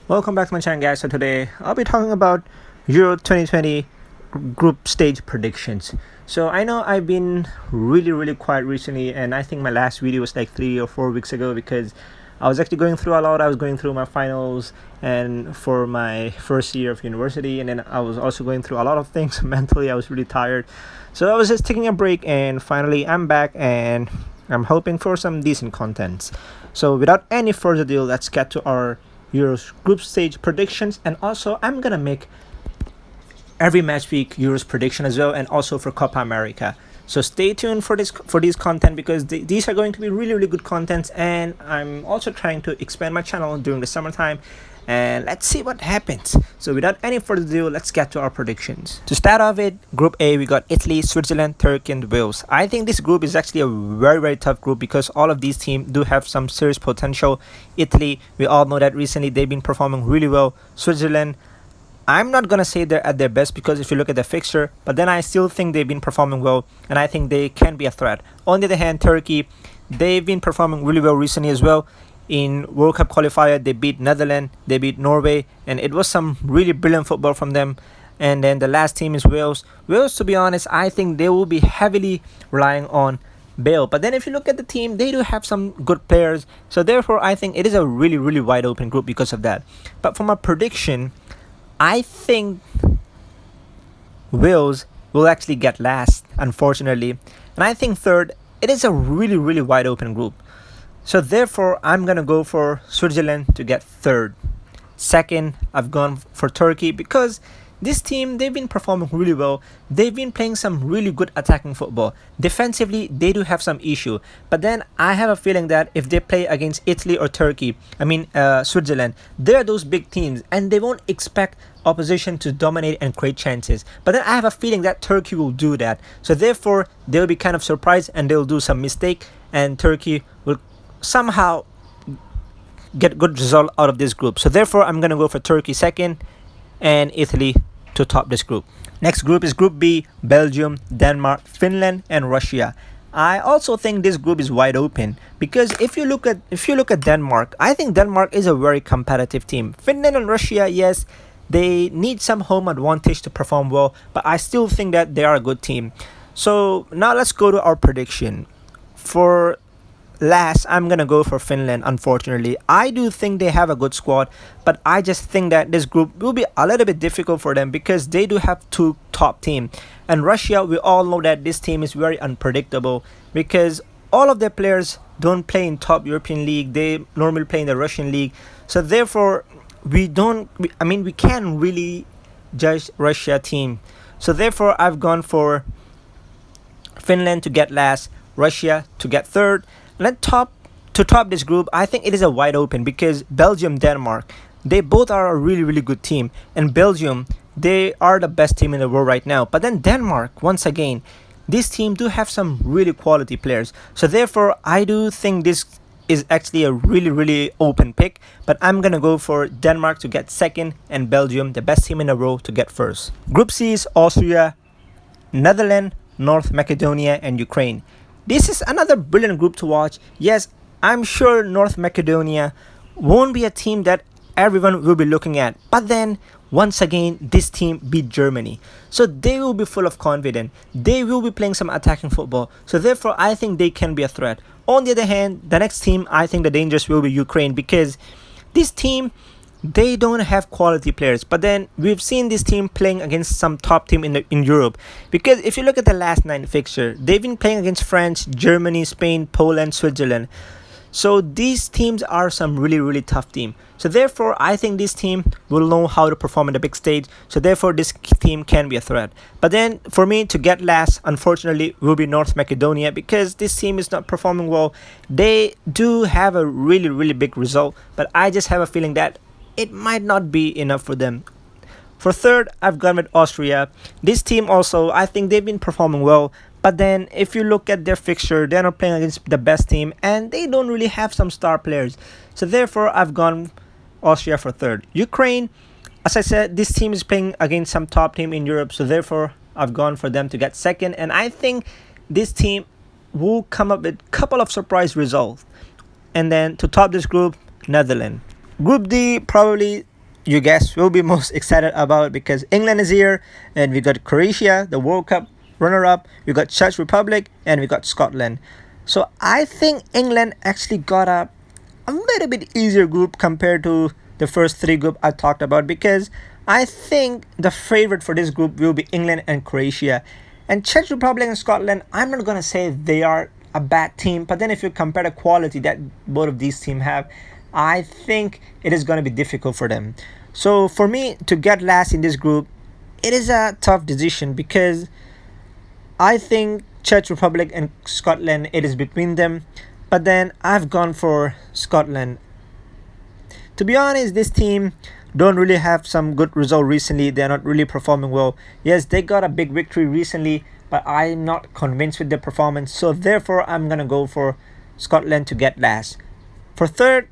Welcome back to my channel, guys. So today I'll be talking about Euro 2020 group stage predictions. So I know I've been really quiet recently, and I think my last video was like 3 or 4 weeks ago because I was actually going through a lot. I was going through my finals and for my first year of university, and then I was also going through a lot of things mentally. I was really tired, so I was just taking a break, and finally I'm back and I'm hoping for some decent contents. So without any further ado, let's get to our Euros group stage predictions, and also I'm gonna make every match week Euros prediction as well, and also for Copa America. So stay tuned for these content because these are going to be really good contents, and I'm also trying to expand my channel during the summertime, and let's see what happens. So without any further ado, let's get to our predictions. To start off with Group A, we got Italy, Switzerland, Turkey, and Wales. I think this group is actually a very tough group because all of these teams do have some serious potential. Italy, we all know that recently they've been performing really well. Switzerland, I'm not gonna say they're at their best because if you look at the fixture, but then I still think they've been performing well, and I think they can be a threat. On the other hand, Turkey, they've been performing really well recently as well. In World Cup qualifier, they beat Netherlands, they beat Norway, and it was some really brilliant football from them. And then the last team is Wales. Wales, to be honest, I think they will be heavily relying on Bale. But then if you look at the team, they do have some good players. So therefore, I think it is a really wide open group because of that. But for my prediction, I think Wales will actually get last, unfortunately. And I think third, it is a really wide open group. So therefore, I'm going to go for Switzerland to get third. Second, I've gone for Turkey because this team, they've been performing really well. They've been playing some really good attacking football. Defensively, they do have some issue. But then I have a feeling that if they play against Italy or Switzerland, they're those big teams and they won't expect opposition to dominate and create chances. But then I have a feeling that Turkey will do that. So therefore, they'll be kind of surprised and they'll do some mistake, and Turkey will somehow get good result out of this group. So therefore, I'm going to go for Turkey second and Italy to top this group. Next group is Group B, Belgium, Denmark, Finland, and Russia. I also think this group is wide open because if you look at Denmark, I think Denmark is a very competitive team. Finland and Russia, yes, they need some home advantage to perform well, but I still think that they are a good team. So now let's go to our prediction. For last, I'm gonna go for Finland. Unfortunately, I do think they have a good squad, but I just think that this group will be a little bit difficult for them because they do have two top teams. And Russia, we all know that this team is very unpredictable because all of their players don't play in top European league. They normally play in the Russian league. So therefore, we can't really judge Russia team. So therefore, I've gone for Finland to get last, Russia to get third. To top this group, I think it is a wide open because Belgium, Denmark, they both are a really good team. And Belgium, they are the best team in the world right now. But then Denmark, once again, this team do have some really quality players. So therefore, I do think this is actually a really open pick. But I'm going to go for Denmark to get second and Belgium, the best team in the world, to get first. Group C is Austria, Netherlands, North Macedonia, and Ukraine. This is another brilliant group to watch. Yes, I'm sure North Macedonia won't be a team that everyone will be looking at. But then, once again, this team beat Germany. So they will be full of confidence. They will be playing some attacking football. So therefore, I think they can be a threat. On the other hand, the next team, I think the dangerous will be Ukraine because this team, they don't have quality players. But then we've seen this team playing against some top team in Europe. Because if you look at the last 9 fixture, they've been playing against France, Germany, Spain, Poland, Switzerland. So these teams are some really tough team. So therefore, I think this team will know how to perform in the big stage. So therefore, this team can be a threat. But then for me to get last, unfortunately, will be North Macedonia because this team is not performing well. They do have a really big result, but I just have a feeling that it might not be enough for them. For third, I've gone with Austria. This team also, I think they've been performing well. But then if you look at their fixture, they're not playing against the best team and they don't really have some star players. So therefore, I've gone Austria for third. Ukraine, as I said, this team is playing against some top team in Europe. So therefore, I've gone for them to get second. And I think this team will come up with a couple of surprise results. And then to top this group, Netherlands. Group D, probably you guys will be most excited about, because England is here, and we got Croatia, the World Cup runner-up, we got Czech Republic, and we got Scotland. So I think England actually got a little bit easier group compared to the first three group I talked about, because I think the favorite for this group will be England and Croatia. And Czech Republic and Scotland, I'm not going to say they are a bad team, but then if you compare the quality that both of these teams have, I think it is going to be difficult for them. So for me to get last in this group, it is a tough decision, because I think Czech Republic and Scotland, it is between them. But then I've gone for Scotland. To be honest, this team don't really have some good result recently. They're not really performing well. Yes, they got a big victory recently, but I'm not convinced with their performance. So therefore, I'm going to go for Scotland to get last. For third,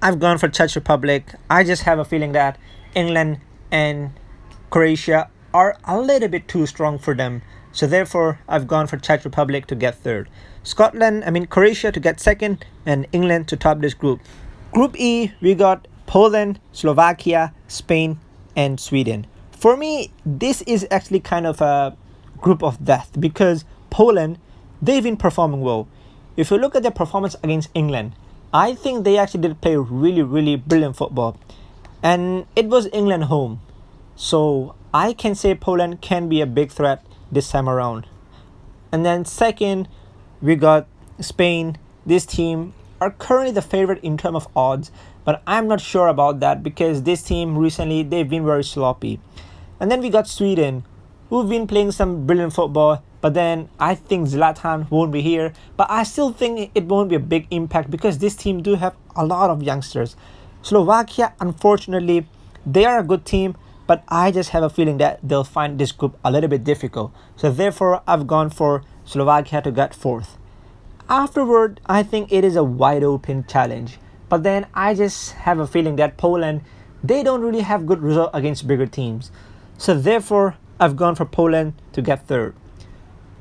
I've gone for Czech Republic. I just have a feeling that England and Croatia are a little bit too strong for them. So therefore, I've gone for Czech Republic to get third. Croatia to get second, and England to top this group. Group E, we got Poland, Slovakia, Spain, and Sweden. For me, this is actually kind of a group of death, because Poland, they've been performing well. If you look at their performance against England, I think they actually did play really, really brilliant football. And it was England home. So I can say Poland can be a big threat this time around. And then second, we got Spain. This team are currently the favorite in terms of odds, but I'm not sure about that, because this team recently, they've been very sloppy. And then we got Sweden, who've been playing some brilliant football, but then I think Zlatan won't be here. But I still think it won't be a big impact, because this team do have a lot of youngsters. Slovakia, unfortunately, they are a good team, but I just have a feeling that they'll find this group a little bit difficult. So therefore, I've gone for Slovakia to get fourth. Afterward, I think it is a wide open challenge. But then I just have a feeling that Poland, they don't really have good result against bigger teams. So therefore, I've gone for Poland to get third.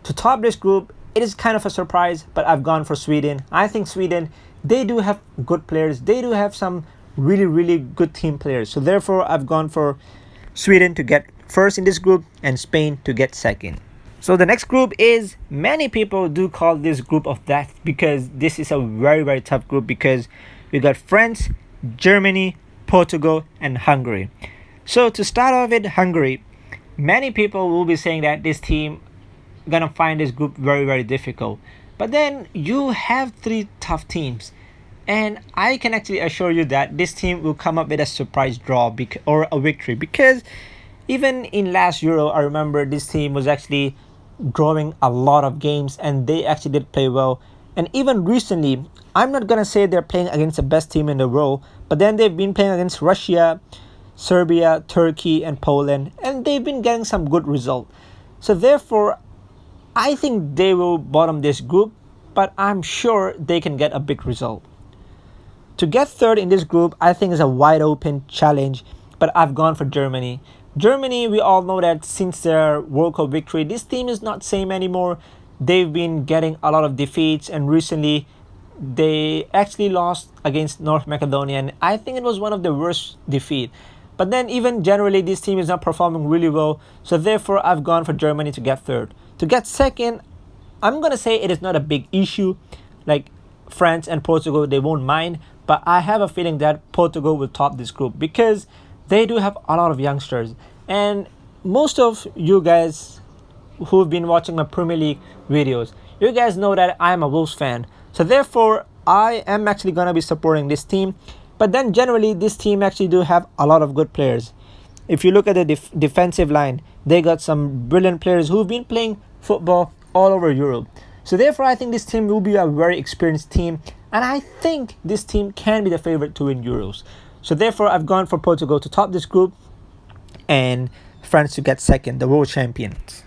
To top this group, it is kind of a surprise, but I've gone for Sweden. I think Sweden, they do have good players. They do have some really, really good team players. So therefore, I've gone for Sweden to get first in this group, and Spain to get second. So the next group is, many people do call this group of death, because this is a very, very tough group, because we got France, Germany, Portugal, and Hungary. So to start off with Hungary, many people will be saying that this team gonna find this group very, very difficult. But then you have three tough teams. And I can actually assure you that this team will come up with a surprise draw or a victory, because even in last Euro, I remember this team was actually drawing a lot of games, and they actually did play well. And even recently, I'm not gonna say they're playing against the best team in the world, but then they've been playing against Russia, Serbia, Turkey, and Poland, and they've been getting some good results. So therefore, I think they will bottom this group, but I'm sure they can get a big result. To get third in this group, I think is a wide open challenge, but I've gone for Germany. Germany, we all know that since their World Cup victory, this team is not same anymore. They've been getting a lot of defeats, and recently they actually lost against North Macedonia, and I think it was one of the worst defeat. But then even generally, this team is not performing really well, so therefore I've gone for Germany to get third. To get second, I'm gonna say it is not a big issue. Like France and Portugal, they won't mind, but I have a feeling that Portugal will top this group, because they do have a lot of youngsters. And most of you guys who've been watching my Premier League videos, you guys know that I'm a Wolves fan. So therefore, I am actually going to be supporting this team. But then generally, this team actually do have a lot of good players. If you look at the defensive line, they got some brilliant players who've been playing football all over Europe. So therefore, I think this team will be a very experienced team. And I think this team can be the favorite to win Euros. So therefore, I've gone for Portugal to top this group, and France to get second, the world champions.